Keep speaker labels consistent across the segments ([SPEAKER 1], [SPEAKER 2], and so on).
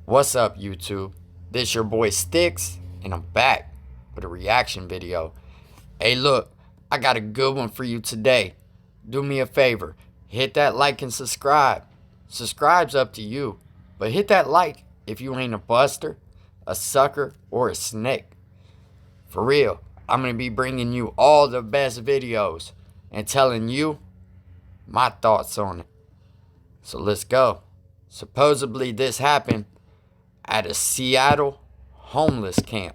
[SPEAKER 1] What's up, YouTube? This your boy Sticks, and I'm back with a reaction video. Hey, look, I got a good one for you today. Do me a favor, hit that like and subscribe. Subscribe's up to you, but hit that like if you ain't a buster, a sucker, or a snake. For real, I'm gonna be bringing you all the best videos and telling you my thoughts on it. So let's go. Supposedly this happened at a Seattle homeless camp.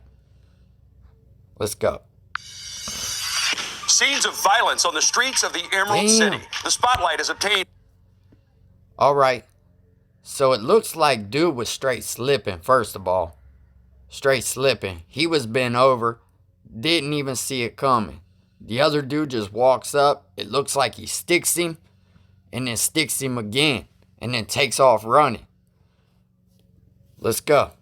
[SPEAKER 1] Let's go.
[SPEAKER 2] Scenes of violence on the streets of the Emerald City. The spotlight is obtained.
[SPEAKER 1] All right. So it looks like dude was straight slipping, first of all. Straight slipping. He was bent over. Didn't even see it coming. The other dude just walks up. It looks like he sticks him. And then sticks him again. And then takes off running. Let's go.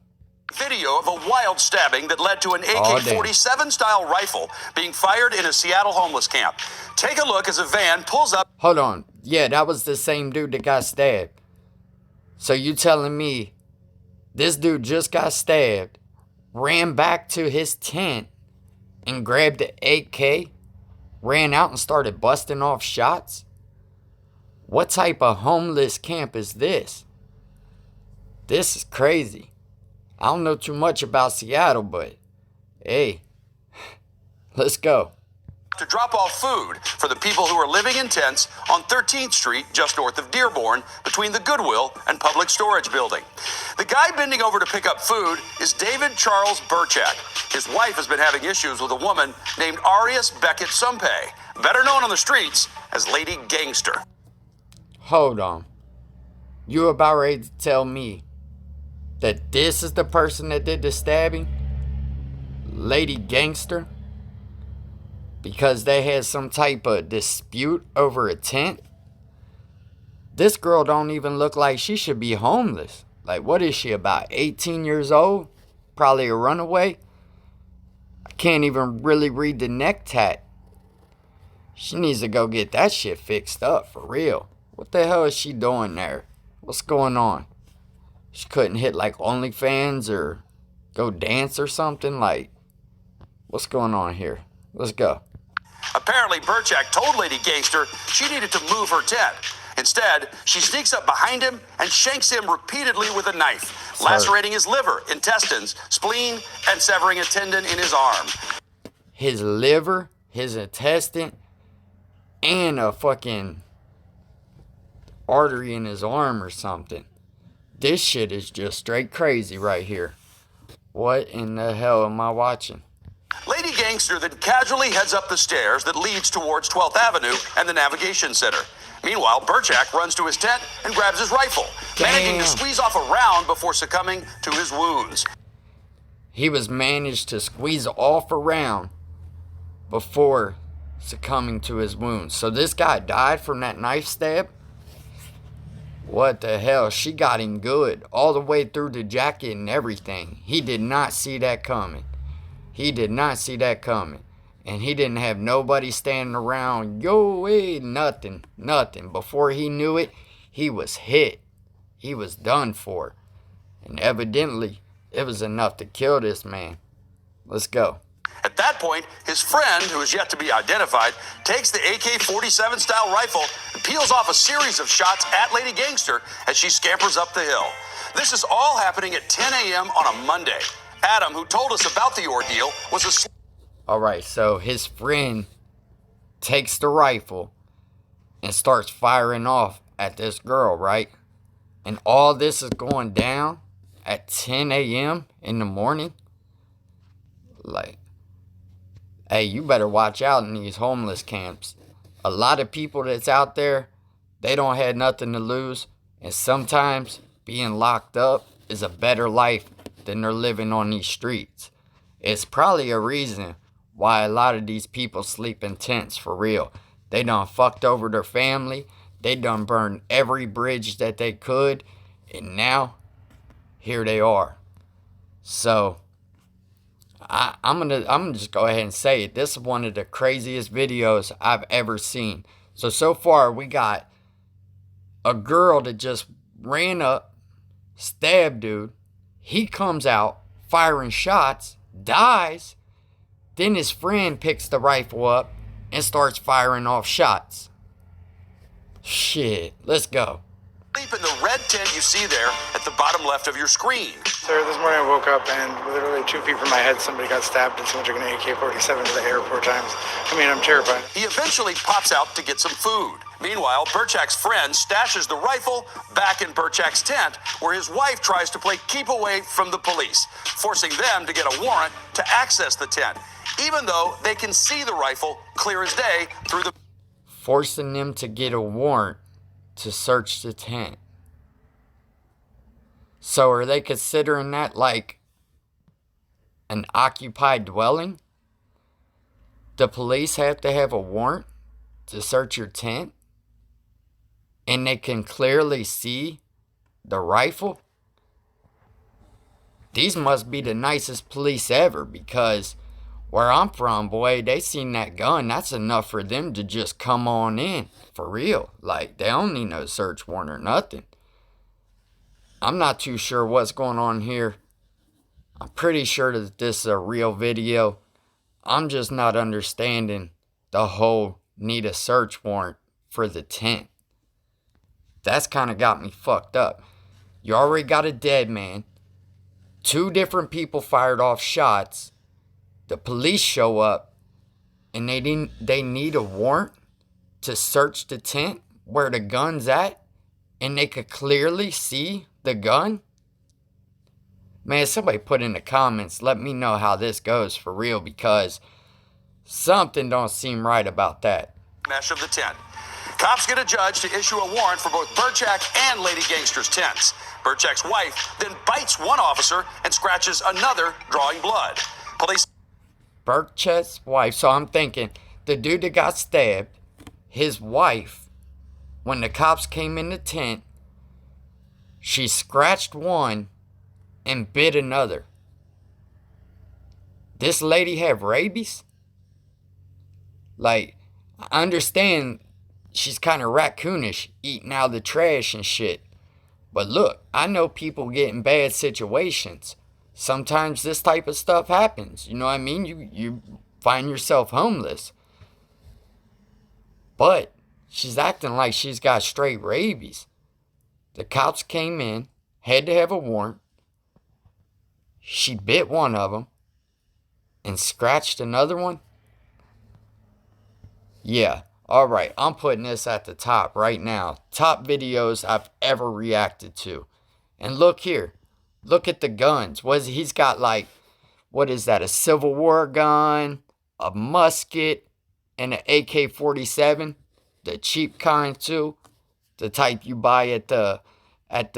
[SPEAKER 2] Video of a wild stabbing that led to an AK-47 style rifle being fired in a Seattle homeless camp. Take a look as a van pulls up.
[SPEAKER 1] Hold on. Yeah, that was the same dude that got stabbed. So you telling me this dude just got stabbed, ran back to his tent and grabbed the AK, ran out and started busting off shots? What type of homeless camp is this? This is crazy. I don't know too much about Seattle, but hey, let's go.
[SPEAKER 2] To drop off food for the people who are living in tents on 13th Street, just north of Dearborn, between the Goodwill and Public Storage building. The guy bending over to pick up food is David Charles Burchak. His wife has been having issues with a woman named Arias Beckett Sumpay, better known on the streets as Lady Gangster.
[SPEAKER 1] Hold on. You about ready to tell me that this is the person that did the stabbing? Lady Gangster? Because they had some type of dispute over a tent? This girl don't even look like she should be homeless. Like, what is she, about 18 years old? Probably a runaway? I can't even really read the neck tat. She needs to go get that shit fixed up, for real. What the hell is she doing there? What's going on? She couldn't hit like OnlyFans or go dance or something? Like, what's going on here? Let's go.
[SPEAKER 2] Apparently, Burchak told Lady Gangster she needed to move her tent. Instead, she sneaks up behind him and shanks him repeatedly with a knife, lacerating his liver, intestines, spleen, and severing a tendon in his arm.
[SPEAKER 1] His liver, his intestine, and a fucking artery in his arm or something. This shit is just straight crazy right here. What in the hell am I watching?
[SPEAKER 2] Lady Gangster then casually heads up the stairs that leads towards 12th Avenue and the Navigation Center. Meanwhile, Burchak runs to his tent and grabs his rifle, managing to squeeze off a round before succumbing to his wounds.
[SPEAKER 1] He was managed to squeeze off a round before succumbing to his wounds. So this guy died from that knife stab? What the hell? She got him good. All the way through the jacket and everything. He did not see that coming. He did not see that coming. And he didn't have nobody standing around. Yo, hey, nothing. Nothing. Before he knew it, he was hit. He was done for. And evidently, it was enough to kill this man. Let's go.
[SPEAKER 2] At that point, his friend, who is yet to be identified, takes the AK-47 style rifle and peels off a series of shots at Lady Gangster as she scampers up the hill. This is all happening at 10 a.m. on a Monday. Adam, who told us about the ordeal, was asleep.
[SPEAKER 1] Alright, so his friend takes the rifle and starts firing off at this girl, right? And all this is going down at 10 a.m. in the morning? Like, hey, you better watch out in these homeless camps. A lot of people that's out there, they don't have nothing to lose. And sometimes being locked up is a better life than they're living on these streets. It's probably a reason why a lot of these people sleep in tents, for real. They done fucked over their family. They done burned every bridge that they could. And now, here they are. So I'm gonna just go ahead and say it. This is one of the craziest videos I've ever seen. So far we got a girl that just ran up, stabbed dude, He comes out firing shots, dies. Then his friend picks the rifle up and starts firing off shots. Shit, let's go.
[SPEAKER 2] Sleep in the red tent you see there at the bottom left of your screen.
[SPEAKER 3] Sir, this morning I woke up and literally 2 feet from my head, somebody got stabbed and someone took an AK-47 to the air 4 times. I'm terrified.
[SPEAKER 2] He eventually pops out to get some food. Meanwhile, Burchak's friend stashes the rifle back in Burchak's tent, where his wife tries to play keep away from the police, forcing them to get a warrant to access the tent, even though they can see the rifle clear as day through the...
[SPEAKER 1] Forcing them to get a warrant to search the tent. So are they considering that like an occupied dwelling? The police have to have a warrant to search your tent? And they can clearly see the rifle? These must be the nicest police ever, because where I'm from, boy, they seen that gun. That's enough for them to just come on in. For real. Like, they don't need no search warrant or nothing. I'm not too sure what's going on here. I'm pretty sure that this is a real video. I'm just not understanding the whole need a search warrant for the tent. That's kind of got me fucked up. You already got a dead man. 2 different people fired off shots. The police show up and they need a warrant to search the tent where the gun's at, and they could clearly see the gun. Man, somebody put in the comments, let me know how this goes for real, because something don't seem right about that.
[SPEAKER 2] Mesh of the tent. Cops get a judge to issue a warrant for both Burchak and Lady Gangster's tents. Burchak's wife then bites one officer and scratches another, drawing blood. Police...
[SPEAKER 1] Burchak's wife, so I'm thinking, the dude that got stabbed, his wife, when the cops came in the tent, she scratched one and bit another. This lady have rabies? Like, I understand she's kind of raccoonish, eating out the trash and shit. But look, I know people get in bad situations. Sometimes this type of stuff happens. You know what I mean? You find yourself homeless. But she's acting like she's got straight rabies. The cops came in, had to have a warrant. She bit one of them and scratched another one. Yeah, alright, I'm putting this at the top right now. Top videos I've ever reacted to. And look here. Look at the guns. He's got like, what is that? A Civil War gun, a musket, and an AK-47. The cheap kind too. The type you buy at the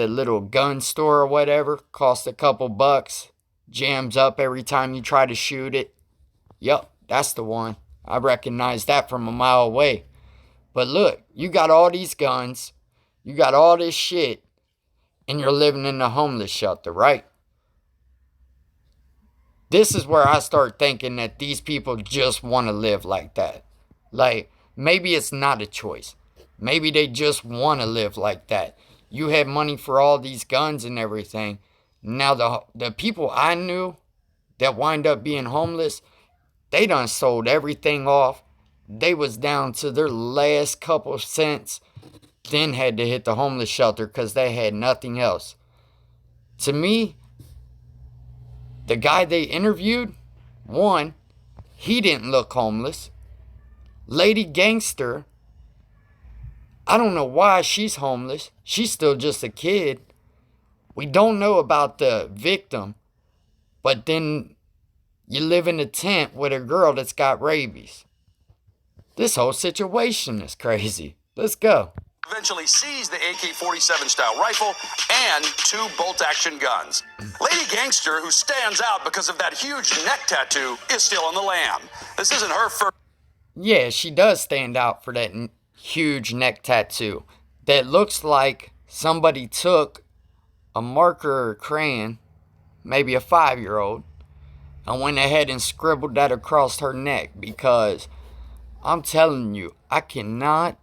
[SPEAKER 1] little gun store or whatever. Costs a couple bucks. Jams up every time you try to shoot it. Yup, that's the one. I recognize that from a mile away. But look, you got all these guns. You got all this shit. And you're living in a homeless shelter, right? This is where I start thinking that these people just want to live like that. Like, maybe it's not a choice. Maybe they just want to live like that. You have money for all these guns and everything. Now, the people I knew that wind up being homeless, they done sold everything off. They was down to their last couple cents. Then had to hit the homeless shelter because they had nothing else. To me, the guy they interviewed, one, he didn't look homeless. Lady Gangster, I don't know why she's homeless. She's still just a kid. We don't know about the victim, but then you live in a tent with a girl that's got rabies. This whole situation is crazy. Let's go.
[SPEAKER 2] Eventually seized the AK-47 style rifle and 2 bolt-action guns. Lady Gangster, who stands out because of that huge neck tattoo, is still on the lam. This isn't her first...
[SPEAKER 1] Yeah, she does stand out for that huge neck tattoo. That looks like somebody took a marker or crayon, maybe a 5-year-old, and went ahead and scribbled that across her neck, because I'm telling you, I cannot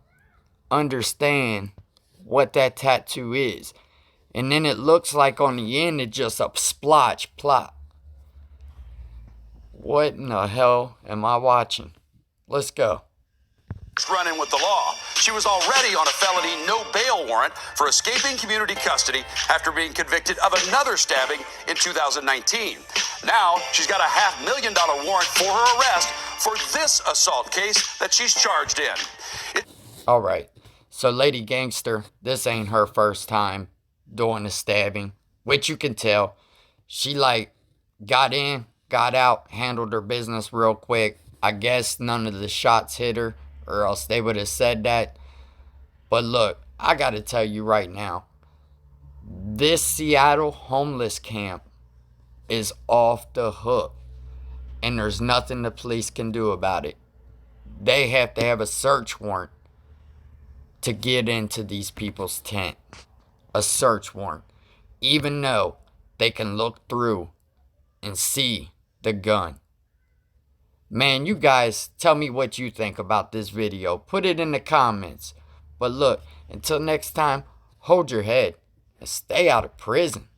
[SPEAKER 1] understand what that tattoo is. And then it looks like on the end it just a splotch, plop. What in the hell am I watching? Let's go.
[SPEAKER 2] Run-in with the law. She was already on a felony no bail warrant for escaping community custody after being convicted of another stabbing in 2019. Now she's got a $500,000 warrant for her arrest for this assault case that she's charged in.
[SPEAKER 1] All right. So Lady Gangster, this ain't her first time doing a stabbing, which you can tell. She like got in, got out, handled her business real quick. I guess none of the shots hit her, or else they would have said that. But look, I got to tell you right now, this Seattle homeless camp is off the hook. And there's nothing the police can do about it. They have to have a search warrant to get into these people's tent. A search warrant. Even though they can look through and see the gun. Man, you guys tell me what you think about this video. Put it in the comments. But look, until next time, hold your head and stay out of prison.